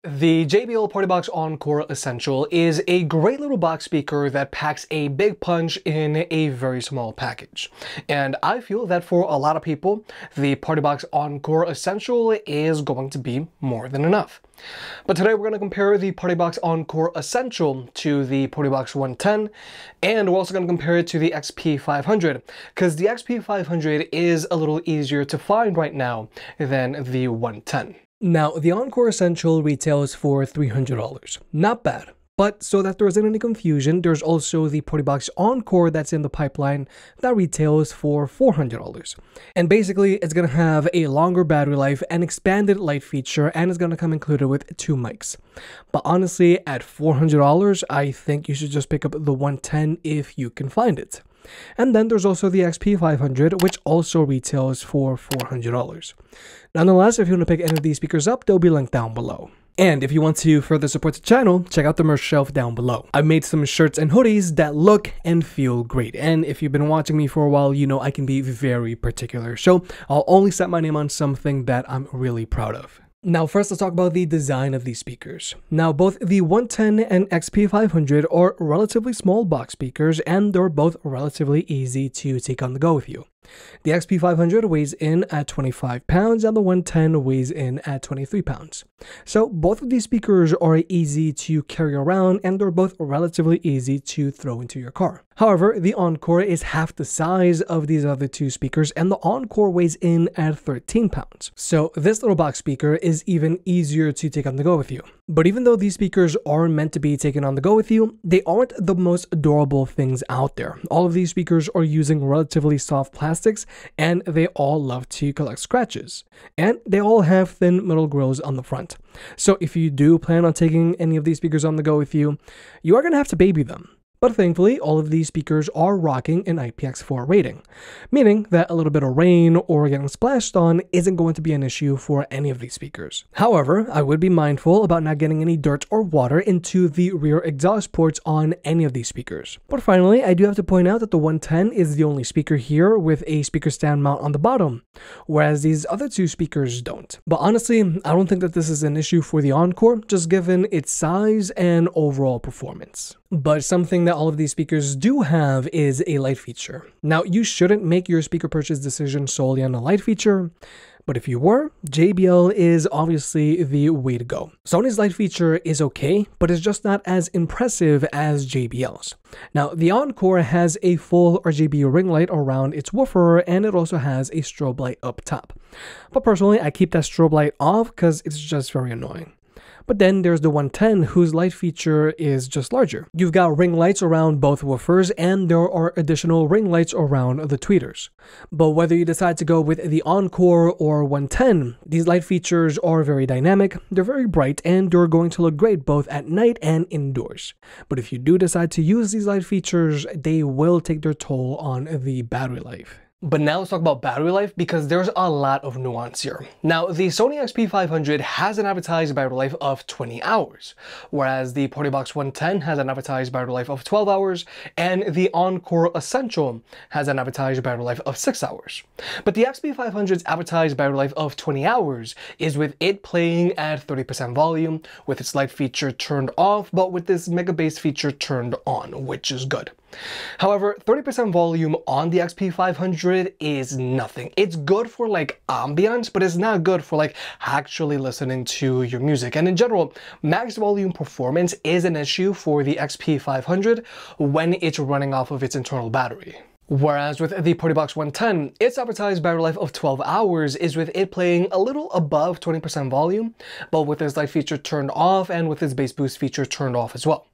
The JBL Partybox Encore Essential is a great little box speaker that packs a big punch in a very small package. And I feel that for a lot of people, the Partybox Encore Essential is going to be more than enough. But today we're going to compare the Partybox Encore Essential to the Partybox 110, and we're also going to compare it to the XP500, because the XP500 is a little easier to find right now than the 110. Now, the Encore Essential retails for $300. Not bad. But so that there isn't any confusion, there's also the Partybox Encore that's in the pipeline that retails for $400. And basically, it's going to have a longer battery life, an expanded light feature, and it's going to come included with 2 mics. But honestly, at $400, I think you should just pick up the 110 if you can find it. And then there's also the XP500, which also retails for $400. Nonetheless, if you want to pick any of these speakers up, they'll be linked down below. And if you want to further support the channel, check out the merch shelf down below. I've made some shirts and hoodies that look and feel great. And if you've been watching me for a while, you know I can be very particular. So I'll only set my name on something that I'm really proud of. Now first, let's talk about the design of these speakers. Now both the 110 and XP500 are relatively small box speakers, and they're both relatively easy to take on the go with you. The XP500 weighs in at 25 pounds and the 110 weighs in at 23 pounds. So both of these speakers are easy to carry around, and they're both relatively easy to throw into your car. However, the Encore is half the size of these other two speakers, and the Encore weighs in at 13 pounds. So this little box speaker is even easier to take on the go with you. But even though these speakers are meant to be taken on the go with you, they aren't the most durable things out there. All of these speakers are using relatively soft plastics, and they all love to collect scratches. And they all have thin metal grills on the front. So if you do plan on taking any of these speakers on the go with you, you are going to have to baby them. But thankfully, all of these speakers are rocking an IPX4 rating, meaning that a little bit of rain or getting splashed on isn't going to be an issue for any of these speakers. However, I would be mindful about not getting any dirt or water into the rear exhaust ports on any of these speakers. But finally, I do have to point out that the 110 is the only speaker here with a speaker stand mount on the bottom, whereas these other two speakers don't. But honestly, I don't think that this is an issue for the Encore, just given its size and overall performance. But something that all of these speakers do have is a light feature. Now, you shouldn't make your speaker purchase decision solely on the light feature, but if you were, JBL is obviously the way to go. Sony's light feature is okay, but it's just not as impressive as JBL's. Now, the Encore has a full RGB ring light around its woofer, and it also has a strobe light up top. But personally, I keep that strobe light off because it's just very annoying. But then there's the 110, whose light feature is just larger. You've got ring lights around both woofers, and there are additional ring lights around the tweeters. But whether you decide to go with the Encore or 110, these light features are very dynamic, they're very bright, and they're going to look great both at night and indoors. But if you do decide to use these light features, they will take their toll on the battery life. But now let's talk about battery life, because there's a lot of nuance here. Now, the Sony XP500 has an advertised battery life of 20 hours, whereas the Partybox 110 has an advertised battery life of 12 hours, and the Encore Essential has an advertised battery life of 6 hours. But the XP500's advertised battery life of 20 hours is with it playing at 30% volume, with its light feature turned off, but with this mega bass feature turned on, which is good. However, 30% volume on the XP500 is nothing. It's good for like ambience, but it's not good for like actually listening to your music. And in general, max volume performance is an issue for the XP500 when it's running off of its internal battery. Whereas with the Partybox 110, its advertised battery life of 12 hours is with it playing a little above 20% volume, but with its light feature turned off and with its bass boost feature turned off as well.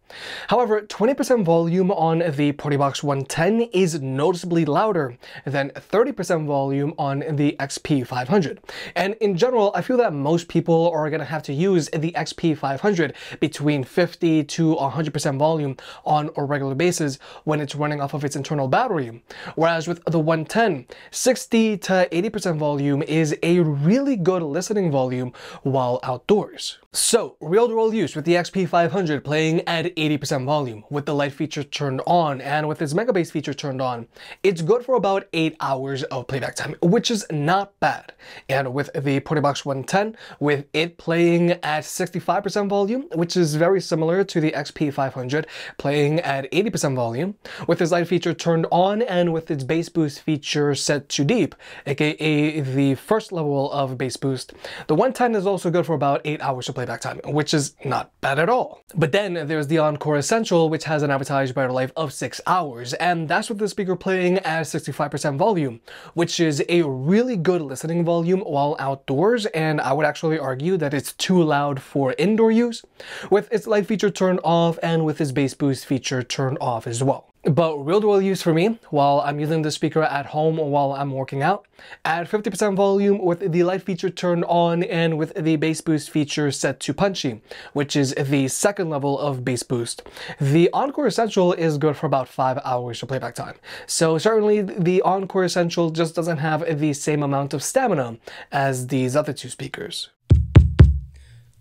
However, 20% volume on the Partybox 110 is noticeably louder than 30% volume on the XP500. And in general, I feel that most people are going to have to use the XP500 between 50 to 100% volume on a regular basis when it's running off of its internal battery. Whereas with the 110, 60 to 80% volume is a really good listening volume while outdoors. So, real-world use with the XP500 playing at 80% volume with the light feature turned on and with its mega bass feature turned on, it's good for about 8 hours of playback time, which is not bad. And with the Partybox 110, with it playing at 65% volume, which is very similar to the XP500 playing at 80% volume, with its light feature turned on and with its bass boost feature set to deep, aka the first level of bass boost, the 110 is also good for about 8 hours of playback time, which is not bad at all. But then there's the Encore Essential, which has an advertised battery life of 6 hours, and that's with the speaker playing at 65% volume, which is a really good listening volume while outdoors, and I would actually argue that it's too loud for indoor use, with its light feature turned off and with its bass boost feature turned off as well. But real-world use for me, while I'm using the speaker at home while I'm working out, at 50% volume with the light feature turned on and with the bass boost feature set to punchy, which is the second level of bass boost, the Encore Essential is good for about 5 hours of playback time. So certainly the Encore Essential just doesn't have the same amount of stamina as these other two speakers.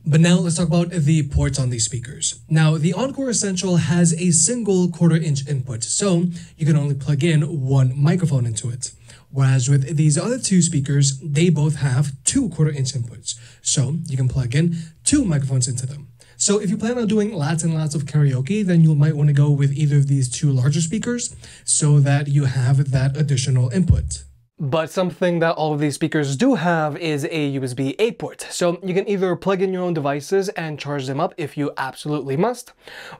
But now let's talk about the ports on these speakers. Now, the Encore Essential has a single 1/4-inch input, so you can only plug in one microphone into it. Whereas with these other two speakers, they both have 2 1/4-inch inputs, so you can plug in 2 microphones into them. So if you plan on doing lots and lots of karaoke, then you might want to go with either of these 2 larger speakers so that you have that additional input. But something that all of these speakers do have is a USB-A port, so you can either plug in your own devices and charge them up if you absolutely must,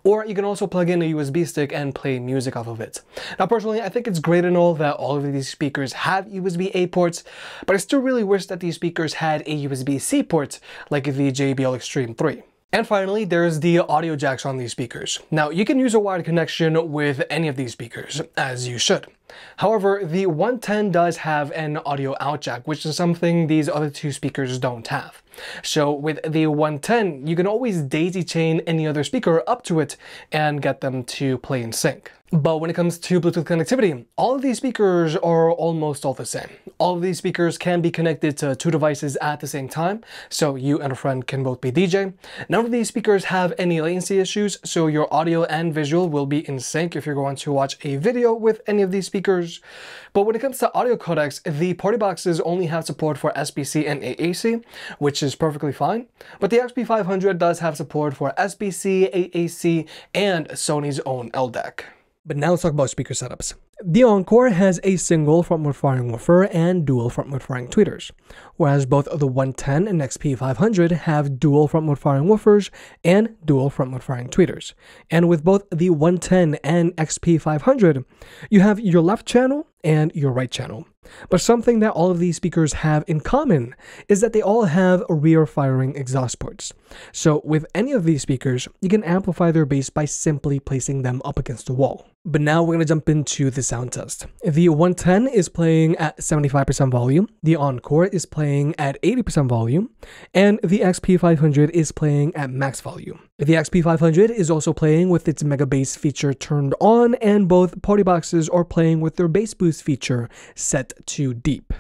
or you can also plug in a USB stick and play music off of it. Now personally, I think it's great and all that all of these speakers have USB-A ports, but I still really wish that these speakers had a USB-C port like the JBL Extreme 3. And finally, there's the audio jacks on these speakers. Now, you can use a wired connection with any of these speakers, as you should. However, the 110 does have an audio out jack, which is something these other two speakers don't have. So with the 110, you can always daisy chain any other speaker up to it and get them to play in sync. But when it comes to Bluetooth connectivity, all of these speakers are almost all the same. All of these speakers can be connected to 2 devices at the same time, so you and a friend can both be DJ. None of these speakers have any latency issues, so your audio and visual will be in sync if you're going to watch a video with any of these speakers. But when it comes to audio codecs, the Partyboxes only have support for SBC and AAC, which is perfectly fine. But the XP500 does have support for SBC, AAC, and Sony's own LDAC. But now let's talk about speaker setups. The Encore has a single front-mount firing woofer and dual front-mount firing tweeters, whereas both the 110 and XP500 have dual front-mount firing woofers and dual front-mount firing tweeters. And with both the 110 and XP500, you have your left channel and your right channel. But something that all of these speakers have in common is that they all have rear firing exhaust ports. So with any of these speakers, you can amplify their bass by simply placing them up against the wall. But now we're going to jump into the sound test. The 110 is playing at 75% volume, the Encore is playing at 80% volume, and the XP500 is playing at max volume. The XP500 is also playing with its mega bass feature turned on, and both Partyboxes are playing with their bass boost feature set to deep.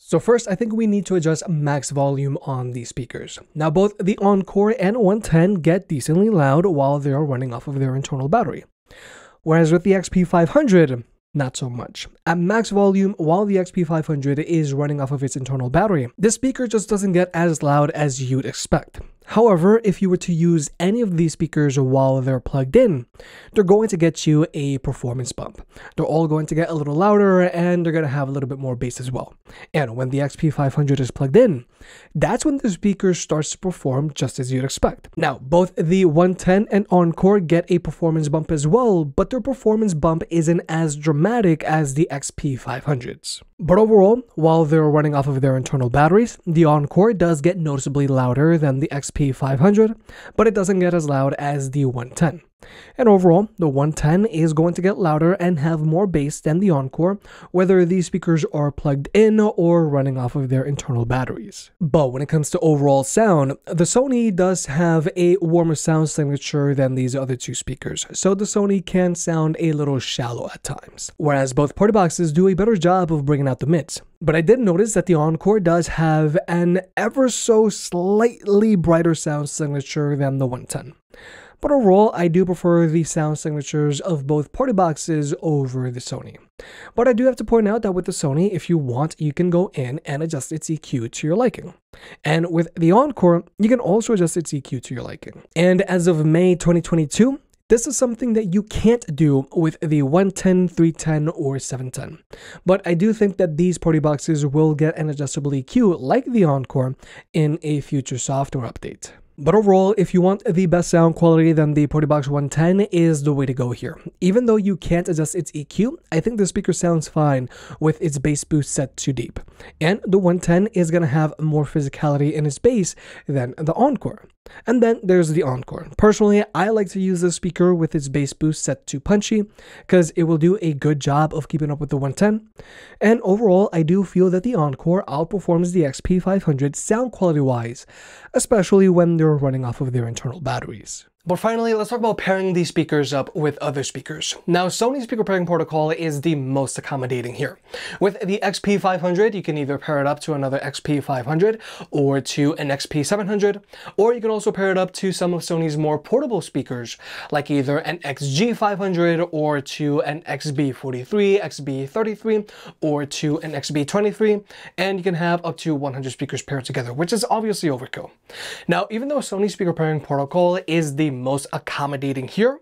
So first, I think we need to adjust max volume on these speakers. Now, both the Encore and 110 get decently loud while they are running off of their internal battery. Whereas with the XP500, not so much. At max volume, while the XP500 is running off of its internal battery, this speaker just doesn't get as loud as you'd expect. However, if you were to use any of these speakers while they're plugged in, they're going to get you a performance bump. They're all going to get a little louder and they're going to have a little bit more bass as well. And when the XP500 is plugged in, that's when the speaker starts to perform just as you'd expect. Now, both the 110 and Encore get a performance bump as well, but their performance bump isn't as dramatic as the XP500's. But overall, while they're running off of their internal batteries, the Encore does get noticeably louder than the XP500, but it doesn't get as loud as the 110. And overall, the 110 is going to get louder and have more bass than the Encore, whether these speakers are plugged in or running off of their internal batteries. But when it comes to overall sound, the Sony does have a warmer sound signature than these other two speakers, so the Sony can sound a little shallow at times, whereas both Partyboxes do a better job of bringing out the mids. But I did notice that the Encore does have an ever so slightly brighter sound signature than the 110. But overall, I do prefer the sound signatures of both Partyboxes over the Sony. But I do have to point out that with the Sony, if you want, you can go in and adjust its EQ to your liking. And with the Encore, you can also adjust its EQ to your liking. And as of May 2022, this is something that you can't do with the 110, 310, or 710. But I do think that these Partyboxes will get an adjustable EQ like the Encore in a future software update. But overall, if you want the best sound quality, then the Partybox 110 is the way to go here. Even though you can't adjust its EQ, I think the speaker sounds fine with its bass boost set to deep. And the 110 is going to have more physicality in its bass than the Encore. And then there's the Encore. Personally, I like to use this speaker with its bass boost set to punchy because it will do a good job of keeping up with the 110. And overall, I do feel that the Encore outperforms the XP500 sound quality wise, especially when they're running off of their internal batteries. But finally, let's talk about pairing these speakers up with other speakers. Now, Sony's speaker pairing protocol is the most accommodating here. With the XP500, you can either pair it up to another XP500 or to an XP700, or you can also pair it up to some of Sony's more portable speakers, like either an XG500 or to an XB43, XB33, or to an XB23, and you can have up to 100 speakers paired together, which is obviously overkill. Now, even though Sony's speaker pairing protocol is the most accommodating here,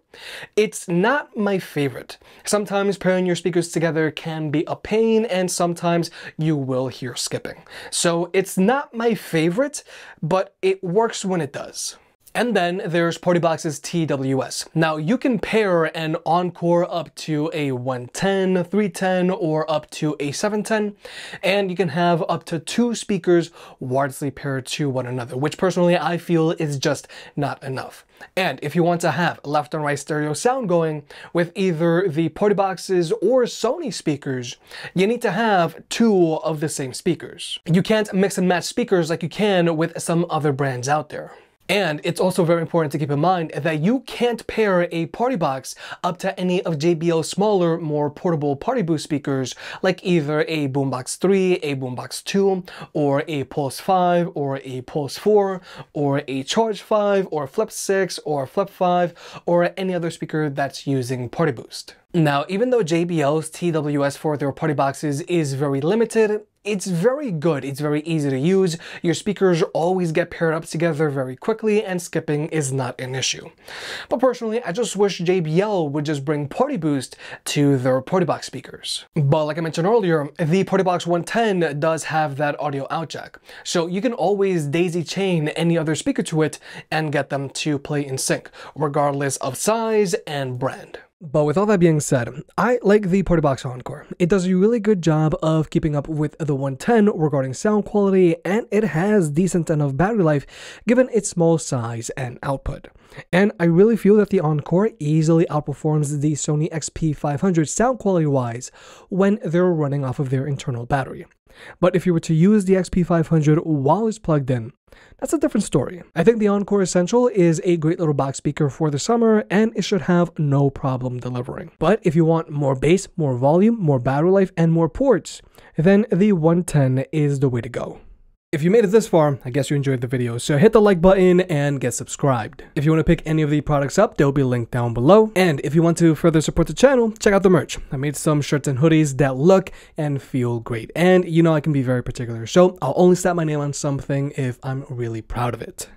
it's not my favorite. Sometimes pairing your speakers together can be a pain, and sometimes you will hear skipping. So it's not my favorite, but it works when it does. And then there's Partybox's TWS. Now you can pair an Encore up to a 110, 310, or up to a 710, and you can have up to 2 speakers wirelessly paired to one another, which personally I feel is just not enough. And if you want to have left and right stereo sound going with either the Partyboxes or Sony speakers, you need to have 2 of the same speakers. You can't mix and match speakers like you can with some other brands out there. And it's also very important to keep in mind that you can't pair a Partybox up to any of JBL's smaller, more portable Party Boost speakers, like either a Boombox 3, a Boombox 2, or a Pulse 5, or a Pulse 4, or a Charge 5, or Flip 6, or Flip 5, or any other speaker that's using Party Boost. Now, even though JBL's TWS for their Partyboxes is very limited, it's very good, it's very easy to use, your speakers always get paired up together very quickly, and skipping is not an issue. But personally, I just wish JBL would just bring Party Boost to their Partybox speakers. But like I mentioned earlier, the Partybox 110 does have that audio out jack, so you can always daisy chain any other speaker to it and get them to play in sync, regardless of size and brand. But with all that being said, I like the Partybox Encore. It does a really good job of keeping up with the 110 regarding sound quality, and it has decent enough battery life given its small size and output. And I really feel that the Encore easily outperforms the Sony XP500 sound quality wise when they're running off of their internal battery. But if you were to use the XP500 while it's plugged in, that's a different story. I think the Encore Essential is a great little box speaker for the summer, and it should have no problem delivering. But if you want more bass, more volume, more battery life, and more ports, then the 110 is the way to go. If you made it this far, I guess you enjoyed the video, so hit the like button and get subscribed. If you want to pick any of the products up, they'll be linked down below. And if you want to further support the channel, check out the merch. I made some shirts and hoodies that look and feel great. And you know I can be very particular, so I'll only slap my name on something if I'm really proud of it.